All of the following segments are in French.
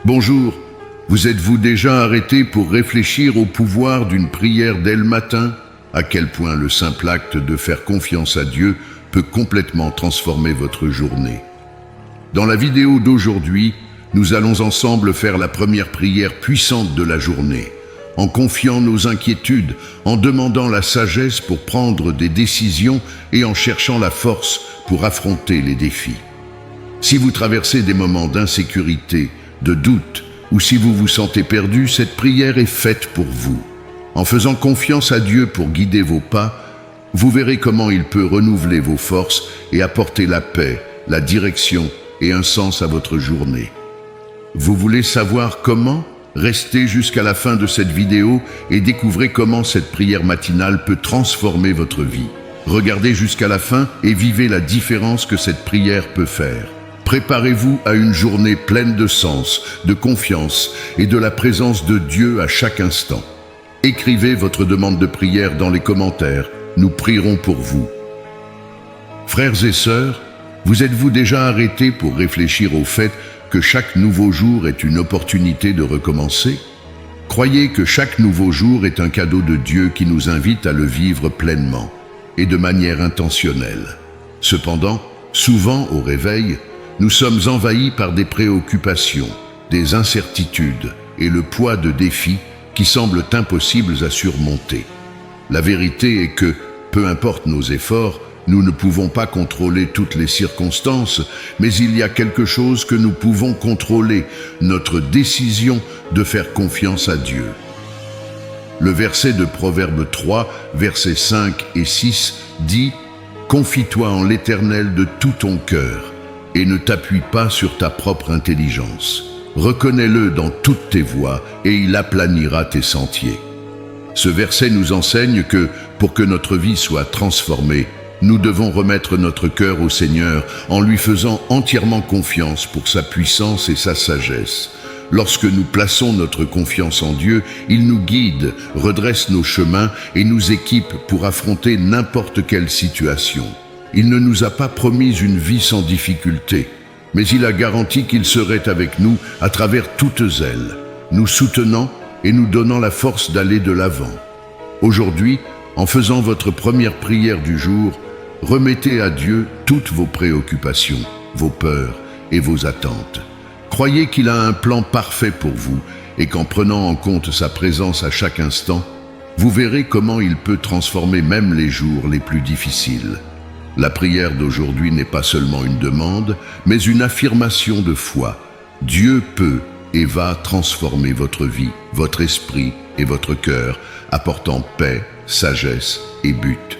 Bonjour, vous êtes-vous déjà arrêté pour réfléchir au pouvoir d'une prière dès le matin? À quel point le simple acte de faire confiance à Dieu peut complètement transformer votre journée. Dans la vidéo d'aujourd'hui, nous allons ensemble faire la première prière puissante de la journée, en confiant nos inquiétudes, en demandant la sagesse pour prendre des décisions et en cherchant la force pour affronter les défis. Si vous traversez des moments d'insécurité, de doute, ou si vous vous sentez perdu, cette prière est faite pour vous. En faisant confiance à Dieu pour guider vos pas, vous verrez comment il peut renouveler vos forces et apporter la paix, la direction et un sens à votre journée. Vous voulez savoir comment? Restez jusqu'à la fin de cette vidéo et découvrez comment cette prière matinale peut transformer votre vie. Regardez jusqu'à la fin et vivez la différence que cette prière peut faire. Préparez-vous à une journée pleine de sens, de confiance et de la présence de Dieu à chaque instant. Écrivez votre demande de prière dans les commentaires. Nous prierons pour vous. Frères et sœurs, vous êtes-vous déjà arrêtés pour réfléchir au fait que chaque nouveau jour est une opportunité de recommencer? Croyez que chaque nouveau jour est un cadeau de Dieu qui nous invite à le vivre pleinement et de manière intentionnelle. Cependant, souvent au réveil, nous sommes envahis par des préoccupations, des incertitudes et le poids de défis qui semblent impossibles à surmonter. La vérité est que, peu importe nos efforts, nous ne pouvons pas contrôler toutes les circonstances, mais il y a quelque chose que nous pouvons contrôler, notre décision de faire confiance à Dieu. Le verset de Proverbe 3, versets 5 et 6 dit « Confie-toi en l'Éternel de tout ton cœur et ne t'appuie pas sur ta propre intelligence. Reconnais-le dans toutes tes voies et il aplanira tes sentiers. » Ce verset nous enseigne que, pour que notre vie soit transformée, nous devons remettre notre cœur au Seigneur en lui faisant entièrement confiance pour sa puissance et sa sagesse. Lorsque nous plaçons notre confiance en Dieu, il nous guide, redresse nos chemins et nous équipe pour affronter n'importe quelle situation. Il ne nous a pas promis une vie sans difficulté, mais il a garanti qu'il serait avec nous à travers toutes elles, nous soutenant et nous donnant la force d'aller de l'avant. Aujourd'hui, en faisant votre première prière du jour, remettez à Dieu toutes vos préoccupations, vos peurs et vos attentes. Croyez qu'il a un plan parfait pour vous et qu'en prenant en compte sa présence à chaque instant, vous verrez comment il peut transformer même les jours les plus difficiles. La prière d'aujourd'hui n'est pas seulement une demande, mais une affirmation de foi. Dieu peut et va transformer votre vie, votre esprit et votre cœur, apportant paix, sagesse et but.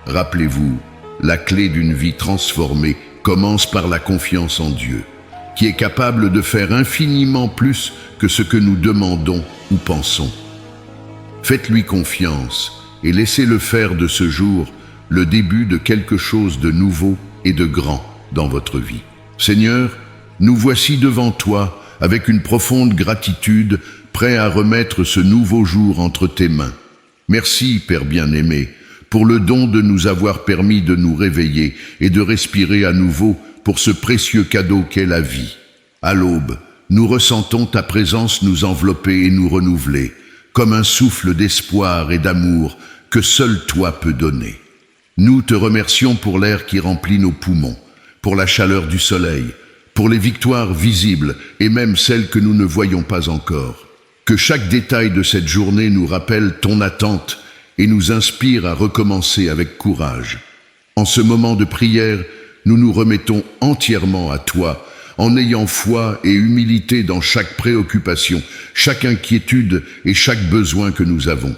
Rappelez-vous, la clé d'une vie transformée commence par la confiance en Dieu, qui est capable de faire infiniment plus que ce que nous demandons ou pensons. Faites-lui confiance et laissez-le faire de ce jour le début de quelque chose de nouveau et de grand dans votre vie. Seigneur, nous voici devant toi avec une profonde gratitude, prêts à remettre ce nouveau jour entre tes mains. Merci, Père bien-aimé, pour le don de nous avoir permis de nous réveiller et de respirer à nouveau pour ce précieux cadeau qu'est la vie. À l'aube, nous ressentons ta présence nous envelopper et nous renouveler, comme un souffle d'espoir et d'amour que seul toi peux donner. Nous te remercions pour l'air qui remplit nos poumons, pour la chaleur du soleil, pour les victoires visibles et même celles que nous ne voyons pas encore. Que chaque détail de cette journée nous rappelle ton attente et nous inspire à recommencer avec courage. En ce moment de prière, nous nous remettons entièrement à toi, en ayant foi et humilité dans chaque préoccupation, chaque inquiétude et chaque besoin que nous avons.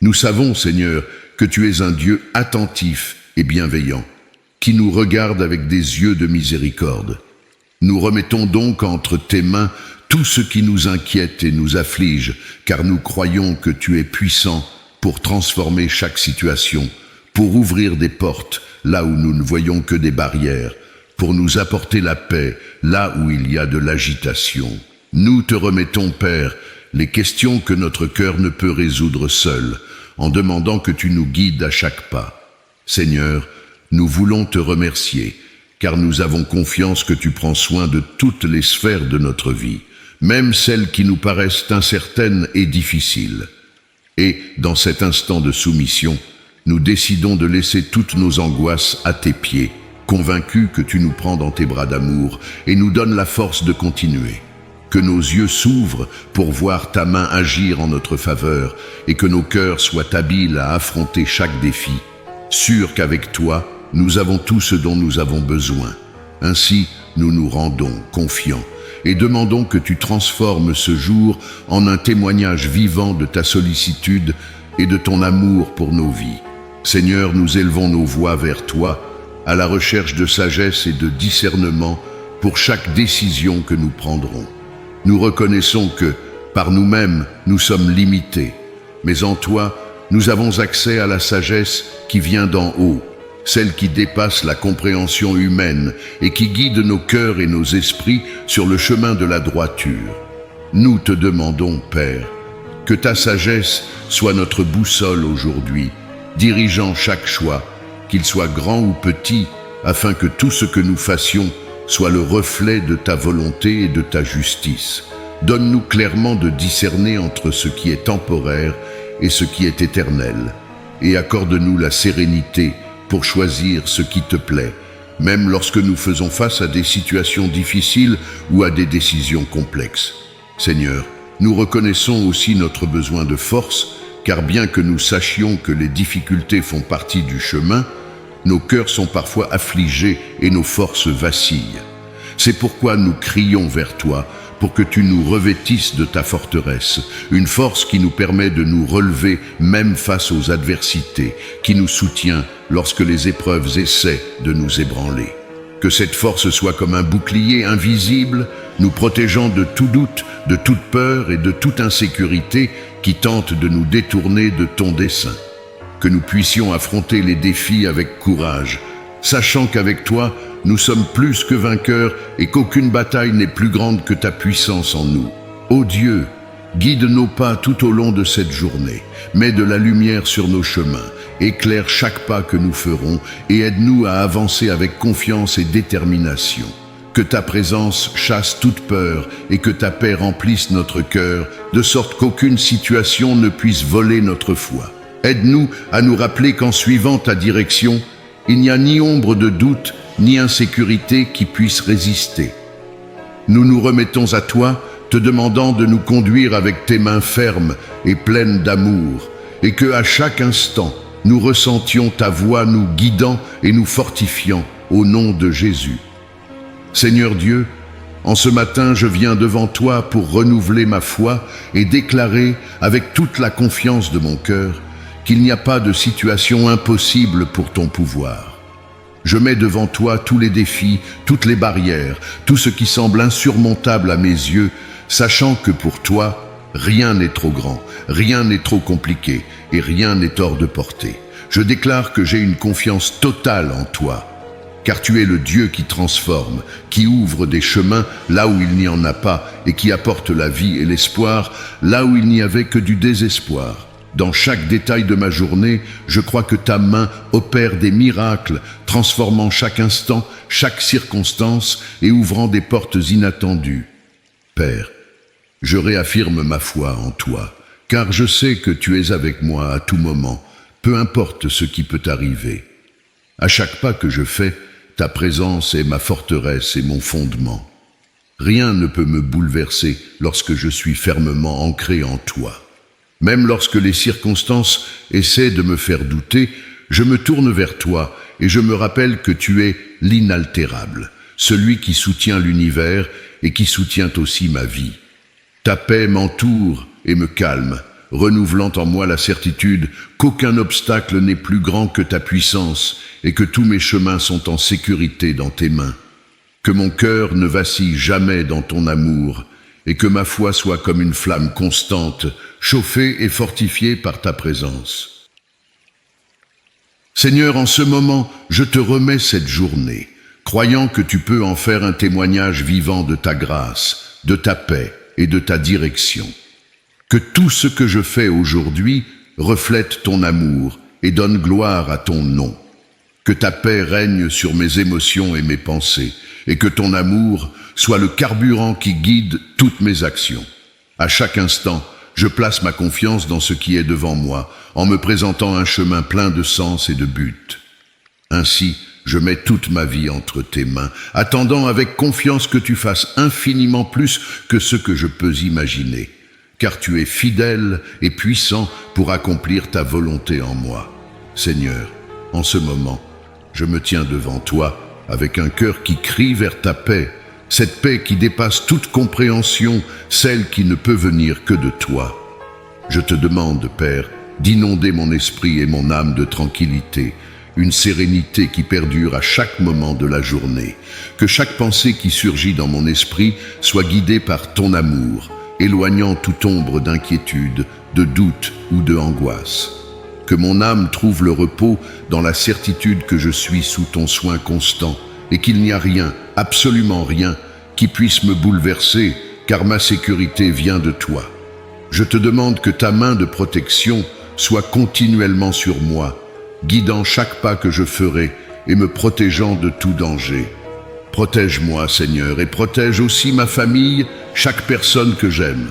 Nous savons, Seigneur, que tu es un Dieu attentif et bienveillant, qui nous regarde avec des yeux de miséricorde. Nous remettons donc entre tes mains tout ce qui nous inquiète et nous afflige, car nous croyons que tu es puissant pour transformer chaque situation, pour ouvrir des portes là où nous ne voyons que des barrières, pour nous apporter la paix là où il y a de l'agitation. Nous te remettons, Père, les questions que notre cœur ne peut résoudre seul, en demandant que tu nous guides à chaque pas. Seigneur, nous voulons te remercier, car nous avons confiance que tu prends soin de toutes les sphères de notre vie. même celles qui nous paraissent incertaines et difficiles. Et, dans cet instant de soumission, nous décidons de laisser toutes nos angoisses à tes pieds, convaincus que tu nous prends dans tes bras d'amour et nous donnes la force de continuer. Que nos yeux s'ouvrent pour voir ta main agir en notre faveur et que nos cœurs soient habiles à affronter chaque défi, sûrs qu'avec toi, nous avons tout ce dont nous avons besoin. Ainsi, nous nous rendons confiants et demandons que tu transformes ce jour en un témoignage vivant de ta sollicitude et de ton amour pour nos vies. Seigneur, nous élevons nos voix vers toi, à la recherche de sagesse et de discernement pour chaque décision que nous prendrons. Nous reconnaissons que, par nous-mêmes, nous sommes limités, mais en toi, nous avons accès à la sagesse qui vient d'en haut, celle qui dépasse la compréhension humaine et qui guide nos cœurs et nos esprits sur le chemin de la droiture. Nous te demandons, Père, que ta sagesse soit notre boussole aujourd'hui, dirigeant chaque choix, qu'il soit grand ou petit, afin que tout ce que nous fassions soit le reflet de ta volonté et de ta justice. Donne-nous clairement de discerner entre ce qui est temporaire et ce qui est éternel, et accorde-nous la sérénité pour choisir ce qui te plaît, même lorsque nous faisons face à des situations difficiles ou à des décisions complexes. Seigneur, nous reconnaissons aussi notre besoin de force, car bien que nous sachions que les difficultés font partie du chemin, nos cœurs sont parfois affligés et nos forces vacillent. C'est pourquoi nous crions vers toi, pour que tu nous revêtisses de ta forteresse, une force qui nous permet de nous relever même face aux adversités, qui nous soutient lorsque les épreuves essaient de nous ébranler. Que cette force soit comme un bouclier invisible, nous protégeant de tout doute, de toute peur et de toute insécurité qui tente de nous détourner de ton dessein. Que nous puissions affronter les défis avec courage, sachant qu'avec toi, nous sommes plus que vainqueurs et qu'aucune bataille n'est plus grande que ta puissance en nous. Ô Dieu, guide nos pas tout au long de cette journée, mets de la lumière sur nos chemins, éclaire chaque pas que nous ferons et aide-nous à avancer avec confiance et détermination. Que ta présence chasse toute peur et que ta paix remplisse notre cœur, de sorte qu'aucune situation ne puisse voler notre foi. Aide-nous à nous rappeler qu'en suivant ta direction, il n'y a ni ombre de doute, ni insécurité qui puisse résister. Nous nous remettons à toi, te demandant de nous conduire avec tes mains fermes et pleines d'amour, et que à chaque instant, nous ressentions ta voix nous guidant et nous fortifiant au nom de Jésus. Seigneur Dieu, en ce matin, je viens devant toi pour renouveler ma foi et déclarer, avec toute la confiance de mon cœur, qu'il n'y a pas de situation impossible pour ton pouvoir. Je mets devant toi tous les défis, toutes les barrières, tout ce qui semble insurmontable à mes yeux, sachant que pour toi, rien n'est trop grand, rien n'est trop compliqué et rien n'est hors de portée. Je déclare que j'ai une confiance totale en toi, car tu es le Dieu qui transforme, qui ouvre des chemins là où il n'y en a pas et qui apporte la vie et l'espoir là où il n'y avait que du désespoir. Dans chaque détail de ma journée, je crois que ta main opère des miracles, transformant chaque instant, chaque circonstance et ouvrant des portes inattendues. Père, je réaffirme ma foi en toi, car je sais que tu es avec moi à tout moment, peu importe ce qui peut arriver. À chaque pas que je fais, ta présence est ma forteresse et mon fondement. Rien ne peut me bouleverser lorsque je suis fermement ancré en toi. Même lorsque les circonstances essaient de me faire douter, je me tourne vers toi et je me rappelle que tu es l'inaltérable, celui qui soutient l'univers et qui soutient aussi ma vie. Ta paix m'entoure et me calme, renouvelant en moi la certitude qu'aucun obstacle n'est plus grand que ta puissance et que tous mes chemins sont en sécurité dans tes mains. Que mon cœur ne vacille jamais dans ton amour et que ma foi soit comme une flamme constante, chauffée et fortifiée par ta présence. Seigneur, en ce moment, je te remets cette journée, croyant que tu peux en faire un témoignage vivant de ta grâce, de ta paix et de ta direction. Que tout ce que je fais aujourd'hui reflète ton amour et donne gloire à ton nom. Que ta paix règne sur mes émotions et mes pensées, et que ton amour soit le carburant qui guide toutes mes actions. À chaque instant, je place ma confiance dans ce qui est devant moi, en me présentant un chemin plein de sens et de but. Ainsi, je mets toute ma vie entre tes mains, attendant avec confiance que tu fasses infiniment plus que ce que je peux imaginer, car tu es fidèle et puissant pour accomplir ta volonté en moi. Seigneur, en ce moment, je me tiens devant toi avec un cœur qui crie vers ta paix, cette paix qui dépasse toute compréhension, celle qui ne peut venir que de toi. Je te demande, Père, d'inonder mon esprit et mon âme de tranquillité, une sérénité qui perdure à chaque moment de la journée, que chaque pensée qui surgit dans mon esprit soit guidée par ton amour, éloignant toute ombre d'inquiétude, de doute ou de angoisse. Que mon âme trouve le repos dans la certitude que je suis sous ton soin constant et qu'il n'y a rien, absolument rien, qui puisse me bouleverser, car ma sécurité vient de toi. Je te demande que ta main de protection soit continuellement sur moi, guidant chaque pas que je ferai et me protégeant de tout danger. Protège-moi, Seigneur, et protège aussi ma famille, chaque personne que j'aime.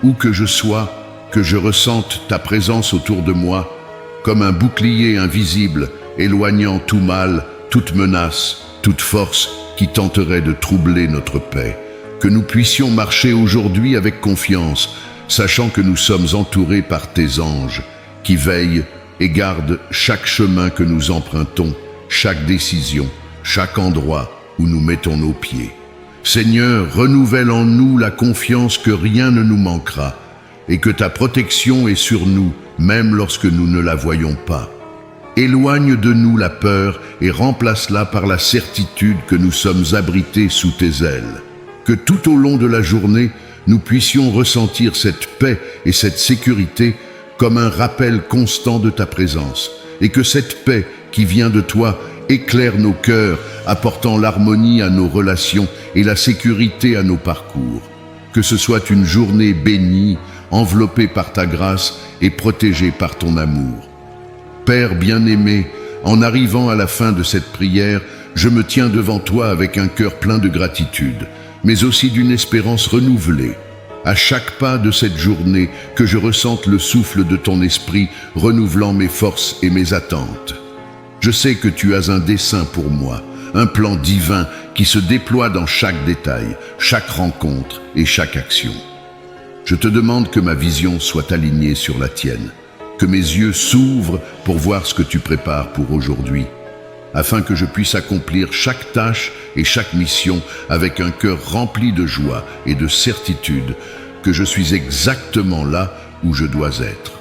Où que je sois, que je ressente ta présence autour de moi, comme un bouclier invisible, éloignant tout mal, toute menace, toute force qui tenterait de troubler notre paix. Que nous puissions marcher aujourd'hui avec confiance, sachant que nous sommes entourés par tes anges, qui veillent et garde chaque chemin que nous empruntons, chaque décision, chaque endroit où nous mettons nos pieds. Seigneur, renouvelle en nous la confiance que rien ne nous manquera et que ta protection est sur nous, même lorsque nous ne la voyons pas. Éloigne de nous la peur et remplace-la par la certitude que nous sommes abrités sous tes ailes. Que tout au long de la journée, nous puissions ressentir cette paix et cette sécurité comme un rappel constant de ta présence, et que cette paix qui vient de toi éclaire nos cœurs, apportant l'harmonie à nos relations et la sécurité à nos parcours. Que ce soit une journée bénie, enveloppée par ta grâce et protégée par ton amour. Père bien-aimé, en arrivant à la fin de cette prière, je me tiens devant toi avec un cœur plein de gratitude, mais aussi d'une espérance renouvelée. À chaque pas de cette journée, que je ressente le souffle de ton esprit renouvelant mes forces et mes attentes. Je sais que tu as un dessein pour moi, un plan divin qui se déploie dans chaque détail, chaque rencontre et chaque action. Je te demande que ma vision soit alignée sur la tienne, que mes yeux s'ouvrent pour voir ce que tu prépares pour aujourd'hui, afin que je puisse accomplir chaque tâche et chaque mission avec un cœur rempli de joie et de certitude que je suis exactement là où je dois être.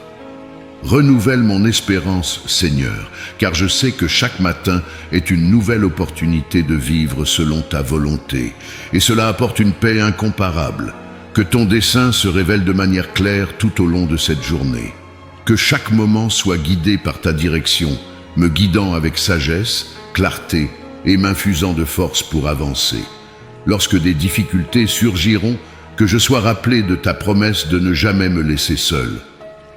Renouvelle mon espérance, Seigneur, car je sais que chaque matin est une nouvelle opportunité de vivre selon ta volonté, et cela apporte une paix incomparable. Que ton dessein se révèle de manière claire tout au long de cette journée. Que chaque moment soit guidé par ta direction, me guidant avec sagesse, clarté et m'infusant de force pour avancer. Lorsque des difficultés surgiront, que je sois rappelé de ta promesse de ne jamais me laisser seul.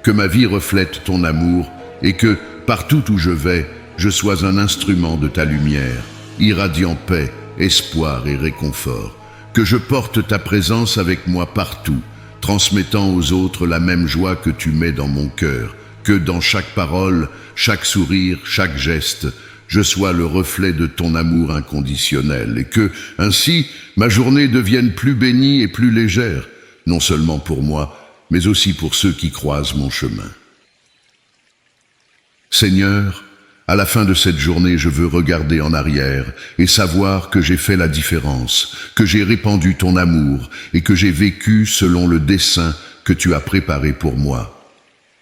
Que ma vie reflète ton amour et que, partout où je vais, je sois un instrument de ta lumière, irradiant paix, espoir et réconfort. Que je porte ta présence avec moi partout, transmettant aux autres la même joie que tu mets dans mon cœur. Que dans chaque parole, chaque sourire, chaque geste, je sois le reflet de ton amour inconditionnel et que, ainsi, ma journée devienne plus bénie et plus légère, non seulement pour moi, mais aussi pour ceux qui croisent mon chemin. Seigneur, à la fin de cette journée, je veux regarder en arrière et savoir que j'ai fait la différence, que j'ai répandu ton amour et que j'ai vécu selon le dessein que tu as préparé pour moi.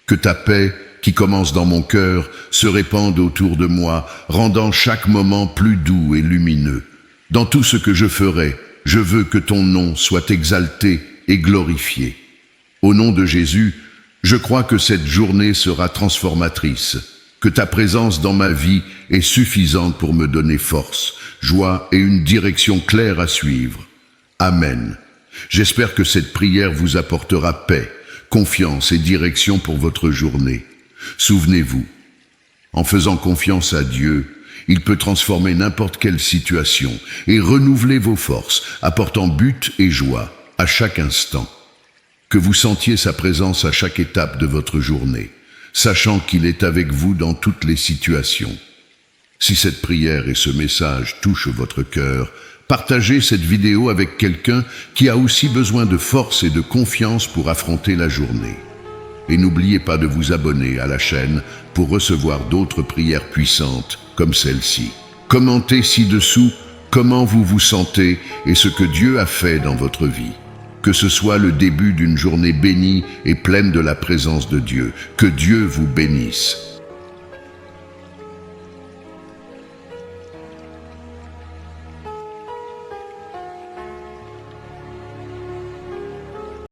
Que ta paix, qui commence dans mon cœur, se répande autour de moi, rendant chaque moment plus doux et lumineux. Dans tout ce que je ferai, je veux que ton nom soit exalté et glorifié. Au nom de Jésus, je crois que cette journée sera transformatrice, que ta présence dans ma vie est suffisante pour me donner force, joie et une direction claire à suivre. Amen. J'espère que cette prière vous apportera paix, confiance et direction pour votre journée. Souvenez-vous, en faisant confiance à Dieu, Il peut transformer n'importe quelle situation et renouveler vos forces, apportant but et joie à chaque instant. Que vous sentiez sa présence à chaque étape de votre journée, sachant qu'il est avec vous dans toutes les situations. Si cette prière et ce message touchent votre cœur, partagez cette vidéo avec quelqu'un qui a aussi besoin de force et de confiance pour affronter la journée. Et n'oubliez pas de vous abonner à la chaîne pour recevoir d'autres prières puissantes comme celle-ci. Commentez ci-dessous comment vous vous sentez et ce que Dieu a fait dans votre vie. Que ce soit le début d'une journée bénie et pleine de la présence de Dieu. Que Dieu vous bénisse.